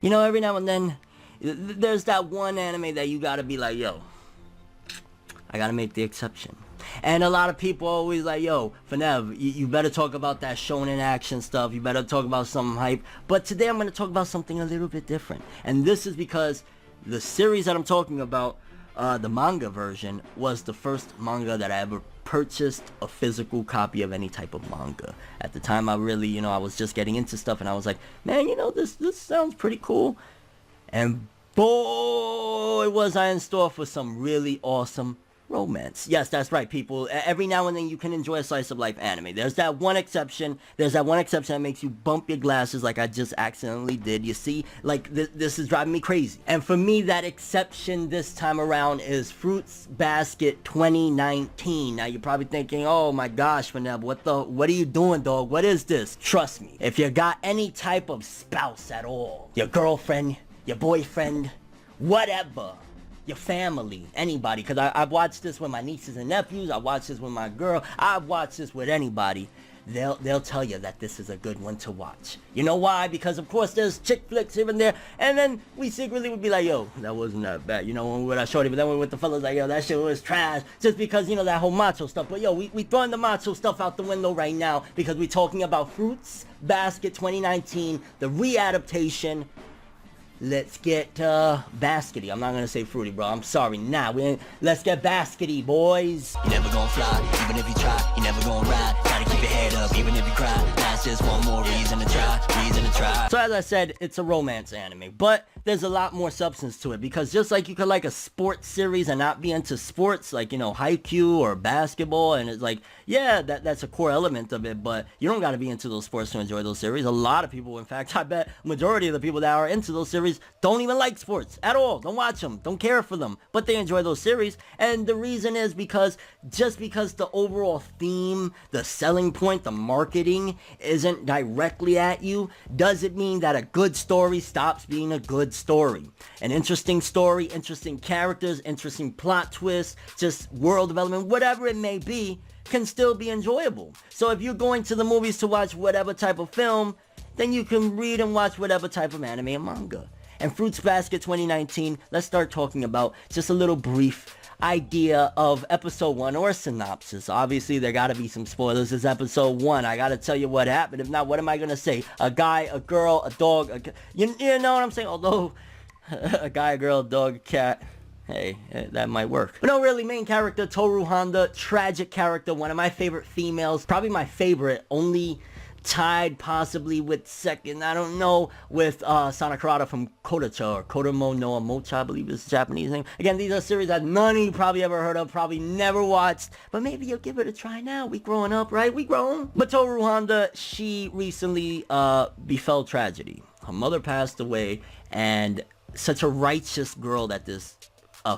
You know, every now and then, there's that one anime that you gotta be like, yo, I gotta make the exception. And a lot of people are always like, yo, Fornev, you better talk about that shonen action stuff. You better talk about something hype. But today I'm gonna talk about something a little bit different. And this is because the series that I'm talking about, the manga version, was the first manga that I ever purchased a physical copy of any type of manga. At the time, I really, I was just getting into stuff, and I was like, man, this sounds pretty cool. And boy, was I in store for some really awesome romance. Yes, that's right, people. Every now and then you can enjoy a slice of life anime. There's that one exception. That makes you bump your glasses like I just accidentally did. You see, like this is driving me crazy. And for me, that exception this time around is Fruits Basket 2019. Now you're probably thinking, oh my gosh, Fornev, what are you doing, dog? What is this? Trust me, if you got any type of spouse at all, your girlfriend, your boyfriend, whatever, your family, anybody, because I've watched this with my nieces and nephews, I watched this with my girl, I've watched this with anybody, they'll tell you that this is a good one to watch. You know why? Because of course there's chick flicks here and there, and then we secretly would be like, yo, that wasn't that bad, when we're with our shorty, but then we're with the fellas like, yo, that shit was trash, just because, that whole macho stuff. But yo, we throwing the macho stuff out the window right now, because we're talking about Fruits Basket 2019, the readaptation. Let's get baskety. I'm not gonna say fruity, bro. I'm sorry. Let's get baskety, boys. You never gonna fly, even if you try. You never gonna ride. Gotta keep your head up, even if you cry. That's just one more reason to try. So as I said, it's a romance anime, but there's a lot more substance to it, because just like you could like a sports series and not be into sports, like Haikyuu or basketball, and it's like, yeah, that's a core element of it, but you don't got to be into those sports to enjoy those series. A lot of people, in fact, I bet majority of the people that are into those series don't even like sports at all, don't watch them, don't care for them, but they enjoy those series. And the reason is because just because the overall theme, the selling point, the marketing isn't directly at you, doesn't mean that a good story stops being a good story. An interesting story, interesting characters, interesting plot twists, just world development, whatever it may be, can still be enjoyable. So if you're going to the movies to watch whatever type of film, then you can read and watch whatever type of anime and manga. And Fruits Basket 2019, let's start talking about just a little brief idea of episode 1, or a synopsis. Obviously there gotta be some spoilers. It's episode 1. I gotta tell you what happened. If not, what am I gonna say? A guy, a girl, a dog, you know what I'm saying? Although a guy, a girl, a dog, a cat, hey, that might work. But no, really, main character Toru Honda, tragic character, one of my favorite females, probably my favorite, only tied possibly with second, I don't know, with Sanakarada from Kodacha, or Kodomo no Mocha, I believe is the Japanese name. Again, these are series that none of you probably ever heard of, probably never watched, but maybe you'll give it a try now. We growing up, right? We grown. But Toru Honda, she recently befell tragedy. Her mother passed away, and such a righteous girl that this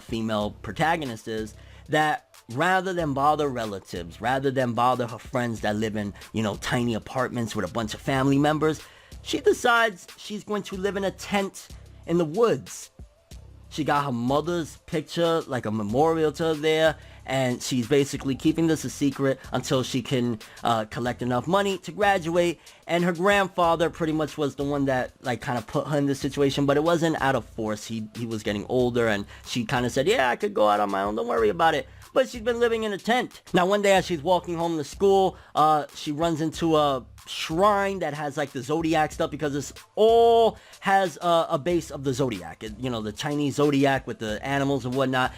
female protagonist is, that rather than bother relatives, rather than bother her friends that live in, tiny apartments with a bunch of family members, she decides she's going to live in a tent in the woods. She got her mother's picture, like a memorial to her there, and she's basically keeping this a secret until she can collect enough money to graduate. And her grandfather pretty much was the one that kind of put her in this situation, but it wasn't out of force. He was getting older, and she kind of said, yeah, I could go out on my own, don't worry about it. But she's been living in a tent. Now one day as she's walking home to school, she runs into a shrine that has the zodiac stuff, because this all has a base of the zodiac, the Chinese zodiac with the animals and whatnot.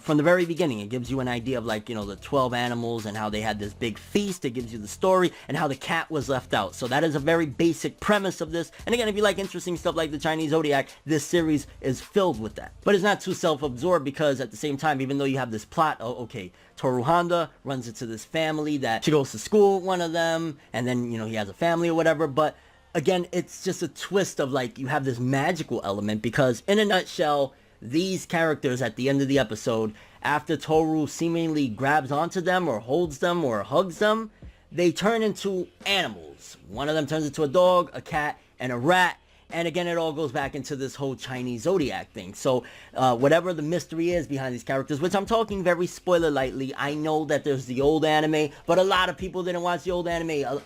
From the very beginning, it gives you an idea of the 12 animals and how they had this big feast. It gives you the story and how the cat was left out. So that is a very basic premise of this. And again, if you like interesting stuff like the Chinese zodiac, this series is filled with that. But it's not too self-absorbed, because at the same time, even though you have this plot, okay, Toru Honda runs into this family that she goes to school with one of them, and then he has a family or whatever. But again, it's just a twist of you have this magical element, because in a nutshell, these characters at the end of the episode, after Toru seemingly grabs onto them or holds them or hugs them, they turn into animals. One of them turns into a dog, a cat, and a rat. And again, it all goes back into this whole Chinese zodiac thing. So whatever the mystery is behind these characters, which I'm talking very spoiler lightly, I know that there's the old anime, but a lot of people didn't watch the old anime.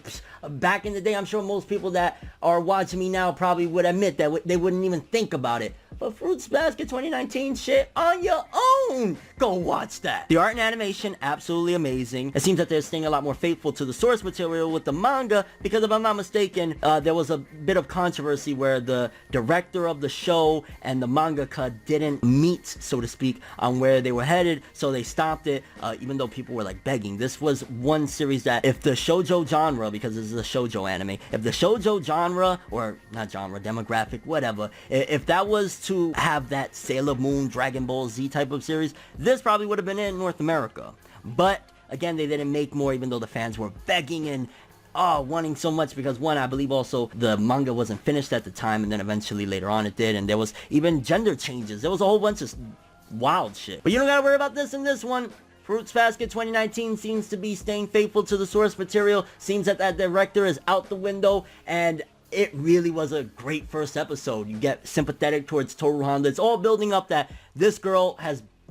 Back in the day, I'm sure most people that are watching me now probably would admit that they wouldn't even think about it. But Fruits Basket 2019 shit on your own. Go watch that. The art and animation, absolutely amazing. It seems that they're staying a lot more faithful to the source material with the manga, because if I'm not mistaken, there was a bit of controversy where the director of the show and the mangaka didn't meet, so to speak, on where they were headed, so they stopped it, even though people were like begging. This was one series that if the shoujo genre, because this is a shoujo anime, if the shoujo genre, or not genre, demographic, whatever, if that was to have that Sailor Moon, Dragon Ball Z type of series, this probably would have been in North America. But again, they didn't make more, even though the fans were begging and wanting so much, because one, I believe also the manga wasn't finished at the time, and then eventually later on it did, and there was even gender changes. There was a whole bunch of wild shit. But you don't gotta worry about this in this one. Fruits Basket 2019 seems to be staying faithful to the source material. Seems that that director is out the window, and it really was a great first episode. You get sympathetic towards Toru Honda. It's all building up that this girl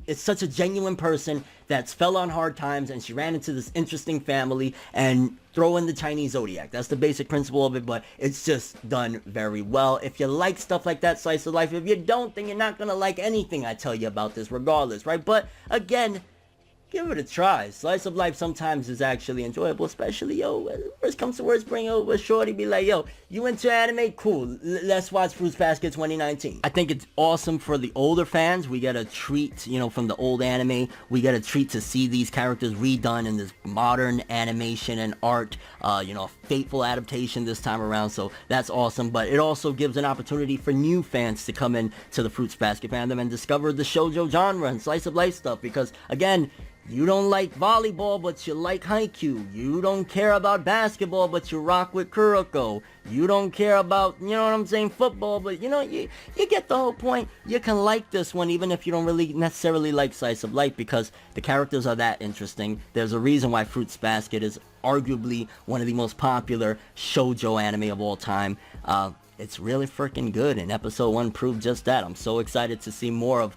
is such a genuine person that's fell on hard times, and she ran into this interesting family, and throw in the Chinese zodiac. That's the basic principle of it, but it's just done very well. If you like stuff like that, slice of life. If you don't, then you're not gonna like anything I tell you about this regardless, right? But again, give it a try. Slice of life sometimes is actually enjoyable, especially, yo, worst comes to worst, bring over a shorty, be like, yo, you into anime? Cool, let's watch Fruits Basket 2019. I think it's awesome for the older fans. We get a treat, you know, from the old anime. We get a treat to see these characters redone in this modern animation and art, you know, a faithful adaptation this time around, so that's awesome. But it also gives an opportunity for new fans to come in to the Fruits Basket fandom and discover the shoujo genre and slice of life stuff, because again, you don't like volleyball, but you like Haikyuu. You don't care about basketball, but you rock with Kuroko. You don't care about, you know what I'm saying, football, but you know, you get the whole point. You can like this one even if you don't really necessarily like slice of life, because the characters are that interesting. There's a reason why Fruits Basket is arguably one of the most popular shoujo anime of all time. It's really freaking good, and episode 1 proved just that. I'm so excited to see more of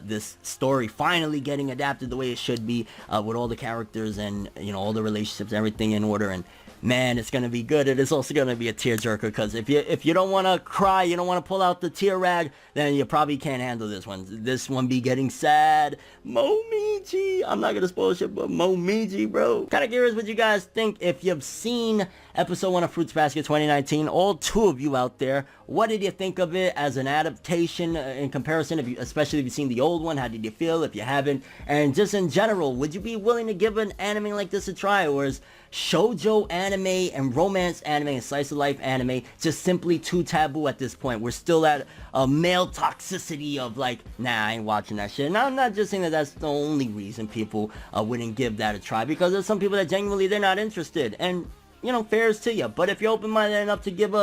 this story finally getting adapted the way it should be, with all the characters and, you know, all the relationships, everything in order. And man, it's gonna be good. It is also gonna be a tearjerker, because if you don't want to cry, you don't want to pull out the tear rag, then you probably can't handle this one. This one be getting sad. Momiji, I'm not gonna spoil shit, but Momiji, bro. Kind of curious what you guys think. If you've seen episode 1 of Fruits Basket 2019, all 2 of you out there, what did you think of it as an adaptation in comparison? Especially if you've seen the old one, how did you feel? If you haven't, and just in general, would you be willing to give an anime like this a try, or is shoujo anime and romance anime and slice of life anime just simply too taboo at this point? We're still at a male toxicity of like, nah, I ain't watching that shit. And I'm not just saying that that's the only reason people wouldn't give that a try, because there's some people that genuinely they're not interested, and you know, fairs to you. But if you're open-minded enough to give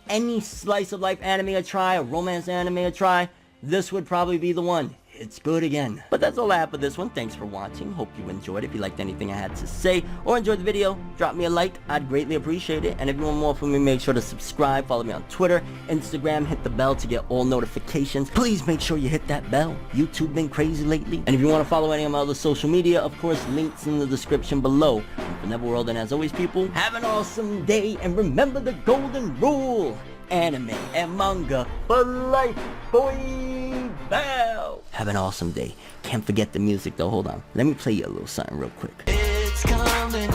any slice of life anime a try, a romance anime a try, this would probably be the one. It's good again. But that's all I have for this one. Thanks for watching. Hope you enjoyed it. If you liked anything I had to say or enjoyed the video, drop me a like. I'd greatly appreciate it. And if you want more from me, make sure to subscribe. Follow me on Twitter, Instagram. Hit the bell to get all notifications. Please make sure you hit that bell. YouTube been crazy lately. And if you want to follow any of my other social media, of course, links in the description below. I'm ForneverWorld, and as always, people, have an awesome day. And remember the golden rule. Anime and manga for life, boy. Bow. Have an awesome day. Can't forget the music though. Hold on. Let me play you a little something real quick. It's coming.